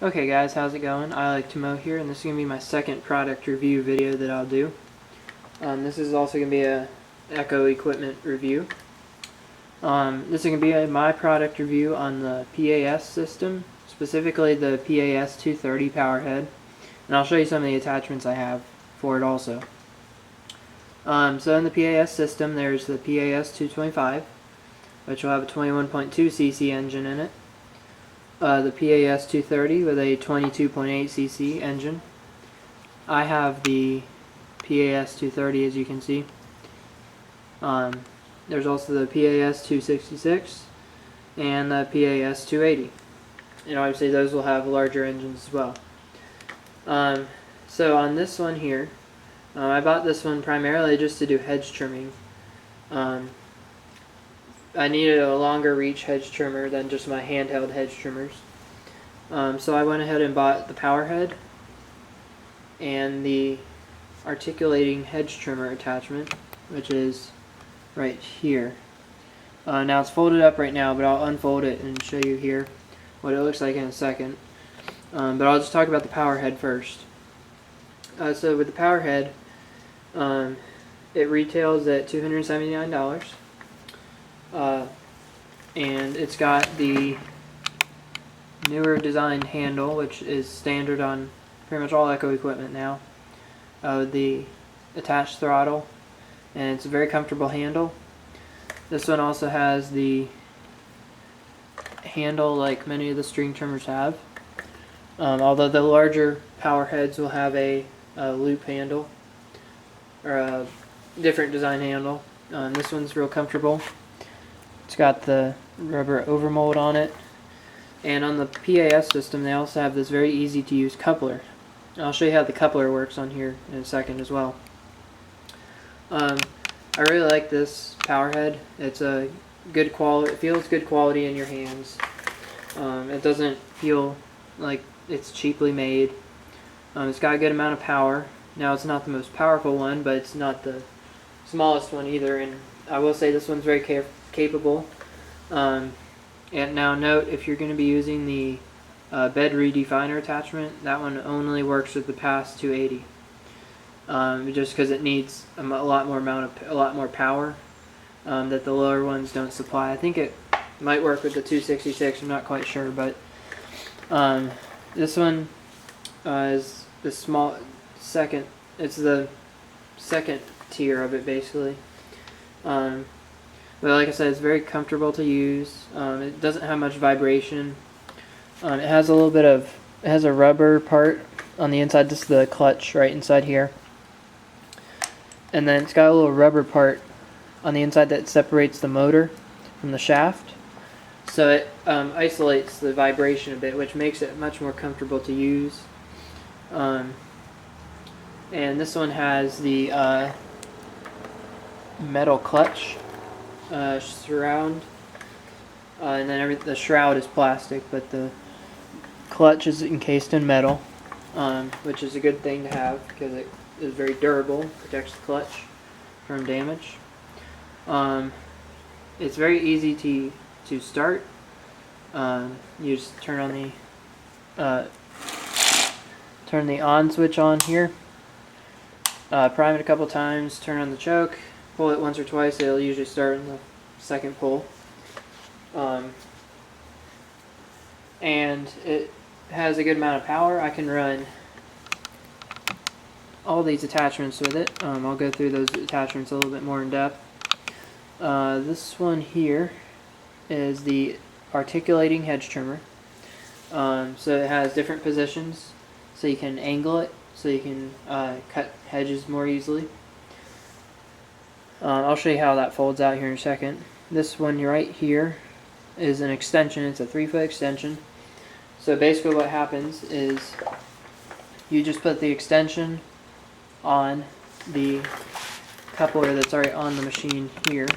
Okay guys, how's it going? I like to mow here, and this is going to be my second product review video that I'll do. This is also going to be a Echo equipment review. This is going to be my product review on the PAS system, specifically the PAS-230 power head, and I'll show you some of the attachments I have for it also. So in the PAS system there's the PAS-225, which will have a 21.2 cc engine in it. The PAS-230 with a 22.8 cc engine. I have the PAS-230, as you can see. There's also the PAS-266 and the PAS-280. And obviously those will have larger engines as well. So on this one here, I bought this one primarily just to do hedge trimming. I needed a longer reach hedge trimmer than just my handheld hedge trimmers. So I went ahead and bought the power head and the articulating hedge trimmer attachment, which is right here. Now it's folded up right now, but I'll unfold it and show you here what it looks like in a second. But I'll just talk about the power head first. So with the power head, it retails at $279. And it's got the newer designed handle, which is standard on pretty much all Echo equipment now, the attached throttle, and it's a very comfortable handle. This one also has the handle like many of the string trimmers have, although the larger power heads will have a loop handle or a different design handle. This one's real comfortable. It's got the rubber overmold on it. And on the PAS system they also have this very easy to use coupler. I'll show you how the coupler works on here in a second as well. I really like this power head. It's a good quality. It feels good quality in your hands. It doesn't feel like it's cheaply made. It's got a good amount of power. Now it's not the most powerful one, but it's not the smallest one either. And I will say this one's very capable. And now note, if you're going to be using the bed redefiner attachment, that one only works with the PAS-280. Just because it needs a lot more power that the lower ones don't supply. I think it might work with the 266. I'm not quite sure, but this one is the second. It's the second tier of it basically. But like I said, it's very comfortable to use. It doesn't have much vibration. It has it has a rubber part on the inside. This is the clutch right inside here. And then it's got a little rubber part on the inside that separates the motor from the shaft. So it isolates the vibration a bit, which makes it much more comfortable to use. And this one has the metal clutch surround, and then the shroud is plastic, but the clutch is encased in metal, which is a good thing to have because it is very durable, protects the clutch from damage. It's very easy to start. You just turn the on switch on here, prime it a couple times, turn on the choke, pull it once or twice. It'll usually start in the second pull. And it has a good amount of power. I can run all these attachments with it. I'll go through those attachments a little bit more in depth. This one here is the articulating hedge trimmer. So it has different positions, so you can angle it, so you can cut hedges more easily. I'll show you how that folds out here in a second. This one right here is an extension. It's a 3-foot extension. So basically what happens is you just put the extension on the coupler that's already on the machine here.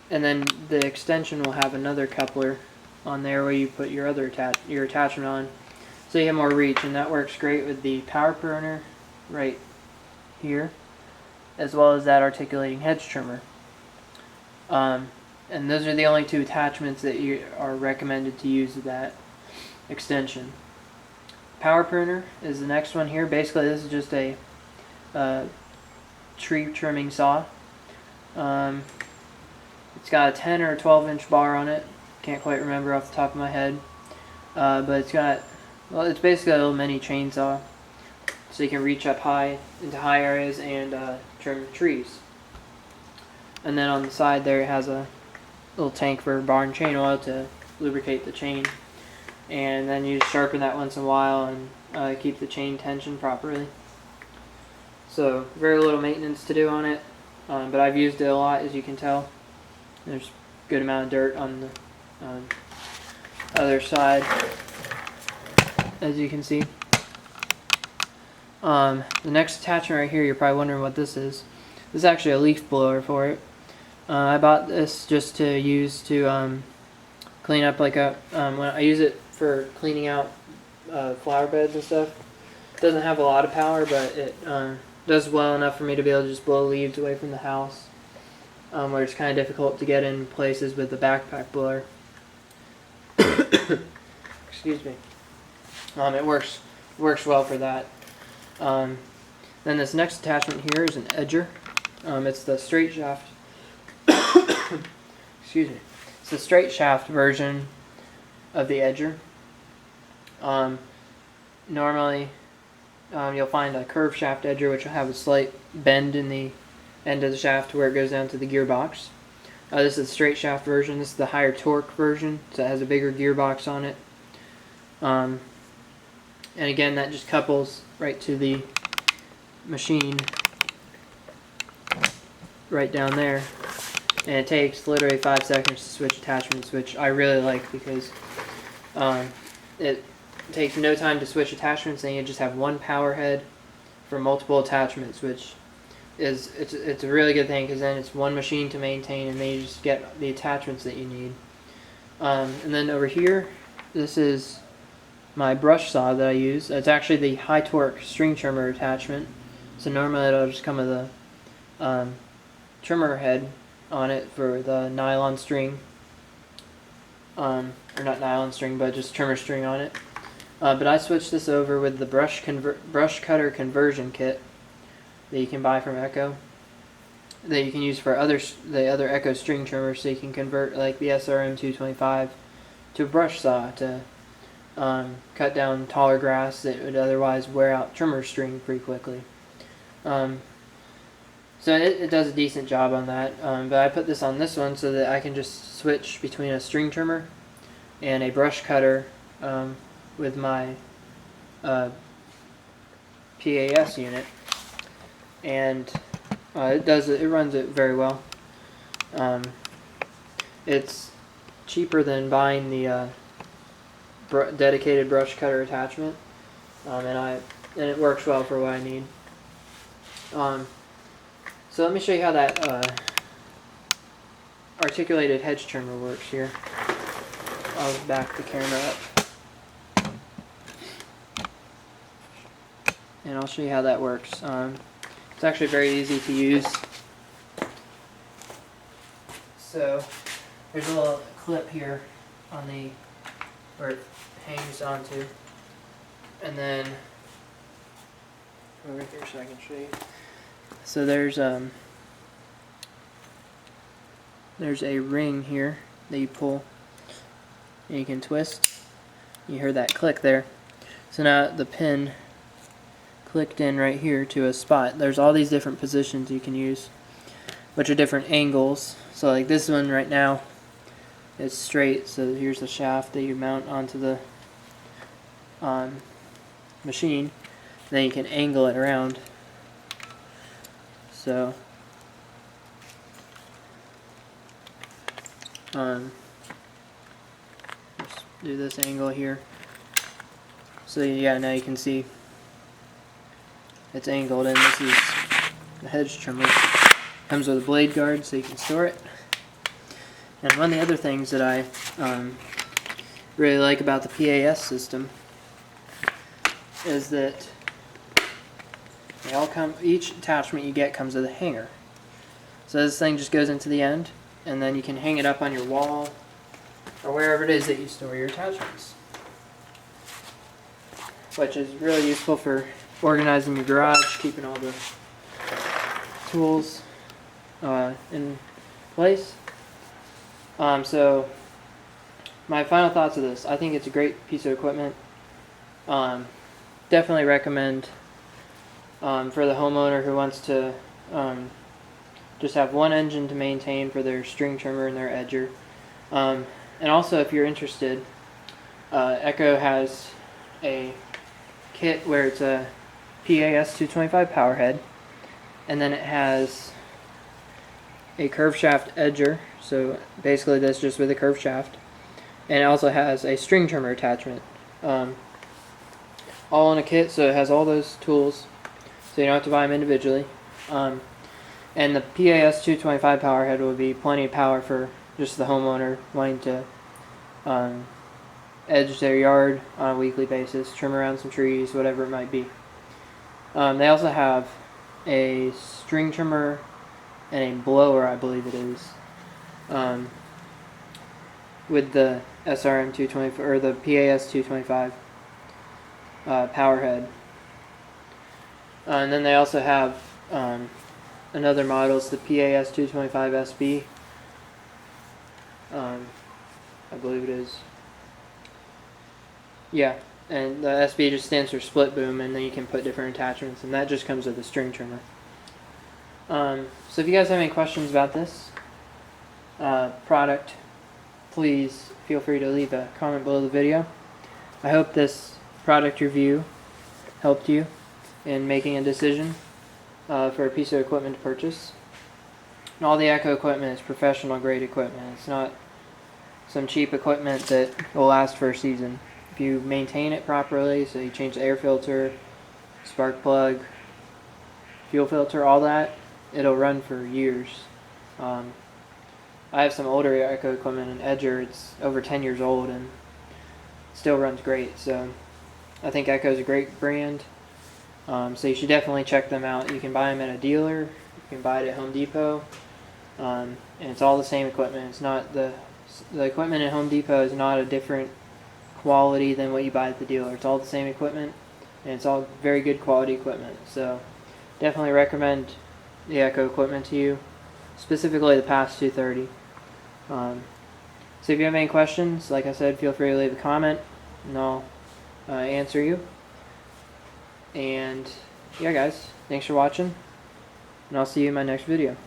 And then the extension will have another coupler on there where you put your other attachment on. So you have more reach, and that works great with the power burner right here, as well as that articulating hedge trimmer. And those are the only two attachments that you are recommended to use with that. extension. Power pruner is the next one here. Basically, this is just a tree trimming saw. It's got a 10 or a 12-inch bar on it. Can't quite remember off the top of my head. But it's got, well, it's basically a little mini chainsaw. So you can reach up high into high areas and trim trees. And then on the side there it has a little tank for barn chain oil to lubricate the chain. And then you just sharpen that once in a while and keep the chain tension properly. So very little maintenance to do on it, but I've used it a lot, as you can tell. There's a good amount of dirt on the other side, as you can see. The next attachment right here, you're probably wondering what this is. This is actually a leaf blower for it. I bought this just to use to clean up when I use it for cleaning out flower beds and stuff. It doesn't have a lot of power, but it does well enough for me to be able to just blow leaves away from the house, where it's kind of difficult to get in places with the backpack blower. Excuse me. It works well for that. Then this next attachment here is an edger. It's the straight shaft. Excuse me. It's the straight shaft version of the edger. Normally, you'll find a curved shaft edger, which will have a slight bend in the end of the shaft where it goes down to the gearbox. This is the straight shaft version. This is the higher torque version, so it has a bigger gearbox on it. And again, that just couples right to the machine right down there. And it takes literally 5 seconds to switch attachments, which I really like because it takes no time to switch attachments, and you just have one power head for multiple attachments, which is it's a really good thing because then it's one machine to maintain, and then you just get the attachments that you need. And then over here, this is my brush saw that I use. It's actually the high torque string trimmer attachment. So normally it'll just come with a trimmer head on it for the nylon string, or not nylon string, but just trimmer string on it. But I switched this over with the brush cutter conversion kit that you can buy from Echo, that you can use for the other Echo string trimmers, so you can convert like the SRM225 to a brush saw to cut down taller grass that would otherwise wear out trimmer string pretty quickly. So it does a decent job on that, but I put this on this one so that I can just switch between a string trimmer and a brush cutter with my PAS unit, and it runs it very well. It's cheaper than buying the dedicated brush cutter attachment, and it works well for what I need. So let me show you how that articulated hedge trimmer works here. I'll back the camera up, and I'll show you how that works. It's actually very easy to use. So there's a little clip here on the where it hangs onto, and then over here so I can show you. So there's a ring here that you pull and you can twist. You heard that click there. So now the pin clicked in right here to a spot. There's all these different positions you can use, which are different angles. So like this one right now is straight, so here's the shaft that you mount onto the machine. Then you can angle it around. So just do this angle here. So yeah, now you can see it's angled, and this is the hedge trimmer. Comes with a blade guard so you can store it. And one of the other things that I really like about the PAS system is that they all come. Each attachment you get comes with a hanger. So this thing just goes into the end, and then you can hang it up on your wall or wherever it is that you store your attachments. which is really useful for organizing your garage, keeping all the tools in place. So my final thoughts of this: I think it's a great piece of equipment. Definitely recommend for the homeowner who wants to just have one engine to maintain for their string trimmer and their edger. And also, if you're interested, Echo has a kit where it's a PAS-225 power head, and then it has a curve shaft edger, so basically this just with a curved shaft, and it also has a string trimmer attachment, all in a kit, so it has all those tools, so you don't have to buy them individually. And the PAS-225 power head will be plenty of power for just the homeowner wanting to edge their yard on a weekly basis, trim around some trees, whatever it might be. They also have a string trimmer and a blower, I believe it is, with the SRM 225 or the PAS 225 power head. And then they also have another model, it's the PAS 225 SB. I believe it is. Yeah, and the SB just stands for split boom, and then you can put different attachments, and that just comes with a string trimmer. So if you guys have any questions about this product, please feel free to leave a comment below the video. I hope this product review helped you in making a decision for a piece of equipment to purchase. And all the Echo equipment is professional grade equipment. It's not some cheap equipment that will last for a season. If you maintain it properly, so you change the air filter, spark plug, fuel filter, all that, it'll run for years. I have some older Echo equipment, an Edger, it's over 10 years old and still runs great. So I think Echo is a great brand. So you should definitely check them out. You can buy them at a dealer, you can buy it at Home Depot, and it's all the same equipment. It's not the equipment at Home Depot is not a different quality than what you buy at the dealer. It's all the same equipment, and it's all very good quality equipment. So definitely recommend the Echo equipment to you, specifically the PAS-230. So if you have any questions, like I said, feel free to leave a comment, and I'll answer you. And yeah, guys, thanks for watching, and I'll see you in my next video.